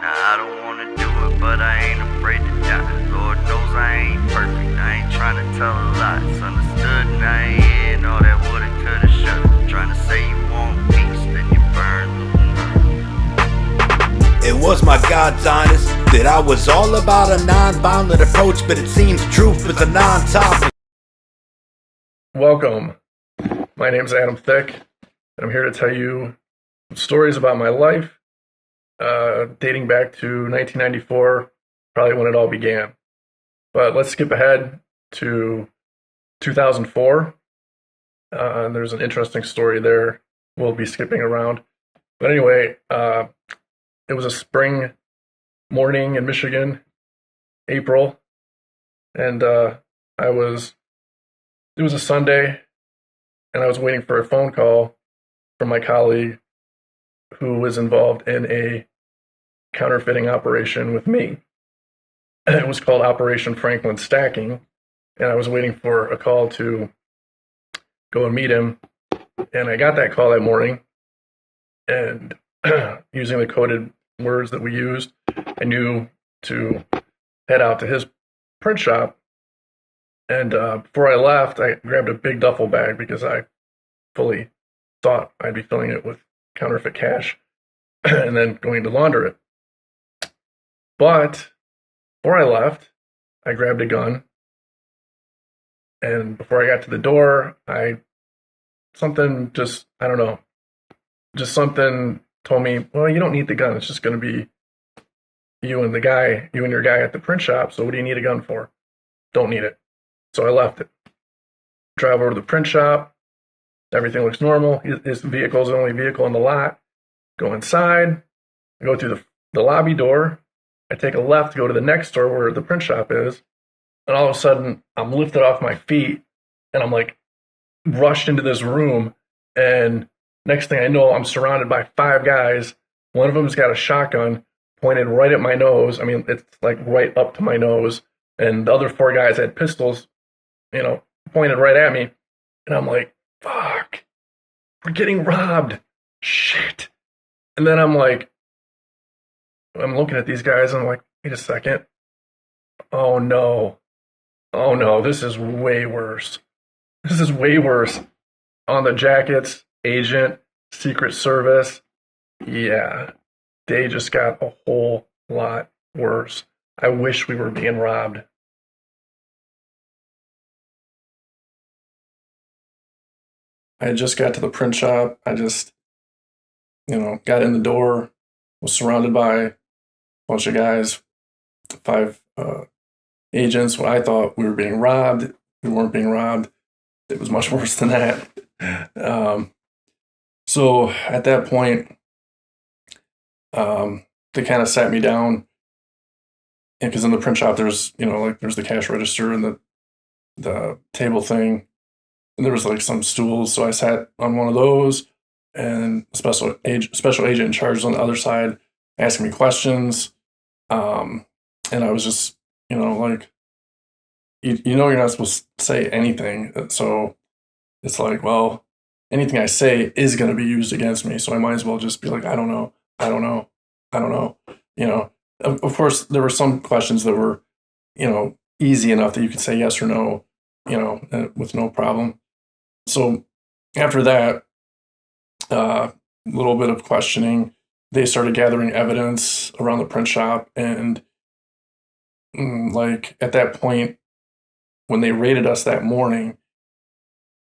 I don't wanna do it, but I ain't afraid to die. Lord knows I ain't perfect, I ain't trying to tell a lie. It's understood and I ain't hearing all that woulda, coulda, shoulda. Trying to say you want peace, then you burn the. It was my God's honest that I was all about a non-violent approach, but it seems truth is a non-topic. Welcome. My name's Adam Thick, and I'm here to tell you stories about my life, dating back to 1994, probably when it all began. But let's skip ahead to 2004. There's an interesting story there. We'll be skipping around. But anyway, it was a spring morning in Michigan, April, and it was a Sunday, and I was waiting for a phone call from my colleague who was involved in a counterfeiting operation with me. It was called Operation Franklin Stacking, and I was waiting for a call to go and meet him. And I got that call that morning, and using the coded words that we used, I knew to head out to his print shop. And before I left, I grabbed a big duffel bag because I fully thought I'd be filling it with counterfeit cash and then going to launder it. But before I left, I grabbed a gun. And before I got to the door, something told me, well, you don't need the gun. It's just going to be you and your guy at the print shop. So what do you need a gun for? Don't need it. So I left it. Drive over to the print shop. Everything looks normal. His vehicle is the only vehicle in the lot. Go inside. I go through the lobby door. I take a left to go to the next door where the print shop is. And all of a sudden, I'm lifted off my feet. And I'm like rushed into this room. And next thing I know, I'm surrounded by 5 guys. One of them's got a shotgun pointed right at my nose. I mean, it's like right up to my nose. And the other 4 guys had pistols, pointed right at me. And I'm like, fuck, we're getting robbed. Shit. And then I'm looking at these guys and I'm like, wait a second. Oh no, this is way worse. This is way worse. On the jackets, agent, Secret Service. Yeah, they just got a whole lot worse. I wish we were being robbed. I just got to the print shop. I just, got in the door, was surrounded by a bunch of guys, 5 agents. When I thought we were being robbed, we weren't being robbed. It was much worse than that. So at that point, they kind of sat me down. And because in the print shop, there's the cash register and the table thing. And there was some stools. So I sat on one of those, and a special agent in charge on the other side asking me questions. And I was just, you're not supposed to say anything. So it's like, well, anything I say is going to be used against me. So I might as well just be like, I don't know. Of course, there were some questions that were, easy enough that you could say yes or no, with no problem. So after that, a little bit of questioning, they started gathering evidence around the print shop. And at that point, when they raided us that morning,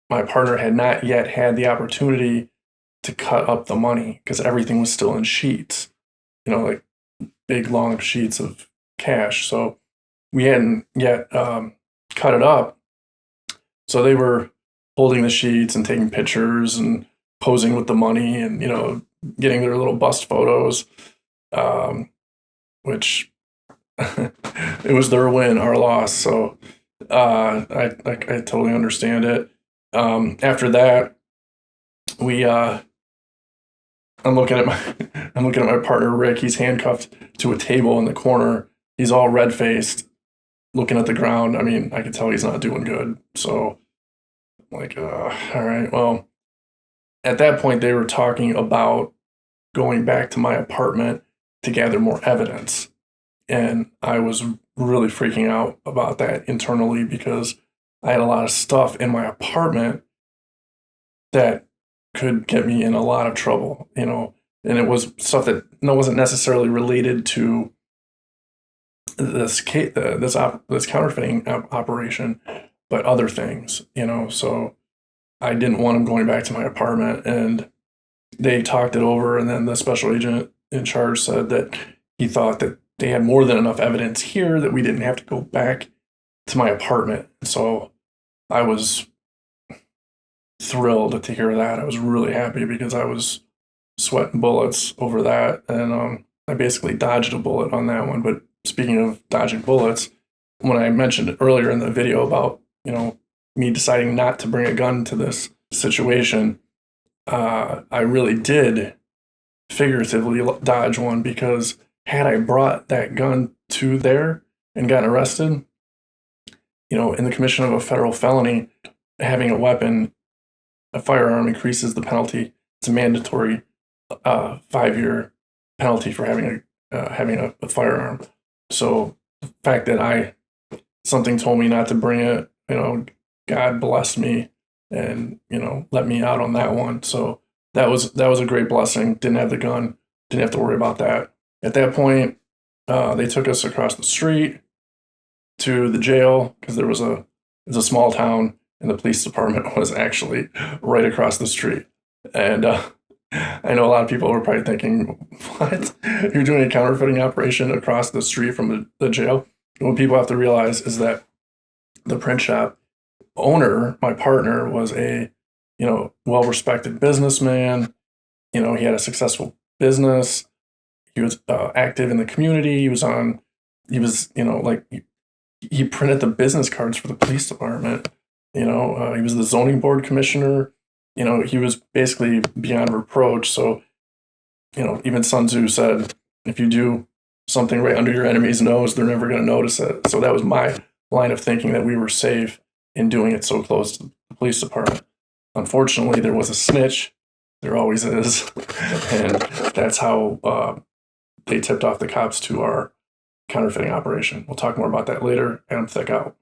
my partner had not yet had the opportunity to cut up the money because everything was still in sheets, big long sheets of cash. So we hadn't yet cut it up. So they were holding the sheets and taking pictures and posing with the money and, getting their little bust photos, which it was their win, our loss. So I totally understand it. After that, I'm looking at my partner, Rick. He's handcuffed to a table in the corner. He's all red-faced, looking at the ground. I mean, I could tell he's not doing good. So I'm like, all right, well, at that point, they were talking about going back to my apartment to gather more evidence. And I was really freaking out about that internally because I had a lot of stuff in my apartment that could get me in a lot of trouble, and it was stuff that wasn't necessarily related to this counterfeiting operation, but other things, So I didn't want them going back to my apartment, and they talked it over, and then the special agent in charge said that he thought that they had more than enough evidence here that we didn't have to go back to my apartment. So I was thrilled to hear that. I was really happy because I was sweating bullets over that, and I basically dodged a bullet on that one. But speaking of dodging bullets, when I mentioned earlier in the video about me deciding not to bring a gun to this situation, I really did figuratively dodge one, because had I brought that gun to there and gotten arrested, in the commission of a federal felony, having a weapon, a firearm, increases the penalty. It's a mandatory 5-year penalty for having a firearm. So the fact that something told me not to bring it, God blessed me and let me out on that one. So that was a great blessing. Didn't have the gun, didn't have to worry about that. At that point, they took us across the street to the jail, because it's a small town, and the police department was actually right across the street. And I know a lot of people were probably thinking, what? You're doing a counterfeiting operation across the street from the jail? And what people have to realize is that the print shop owner, my partner, was a well-respected businessman. He had a successful business. He was active in the community. He printed the business cards for the police department. He was the zoning board commissioner. He was basically beyond reproach. So, even Sun Tzu said, if you do something right under your enemy's nose, they're never going to notice it. So that was my line of thinking, that we were safe in doing it so close to the police department. Unfortunately, there was a snitch. There always is. And that's how they tipped off the cops to our counterfeiting operation. We'll talk more about that later. Adam Thick out.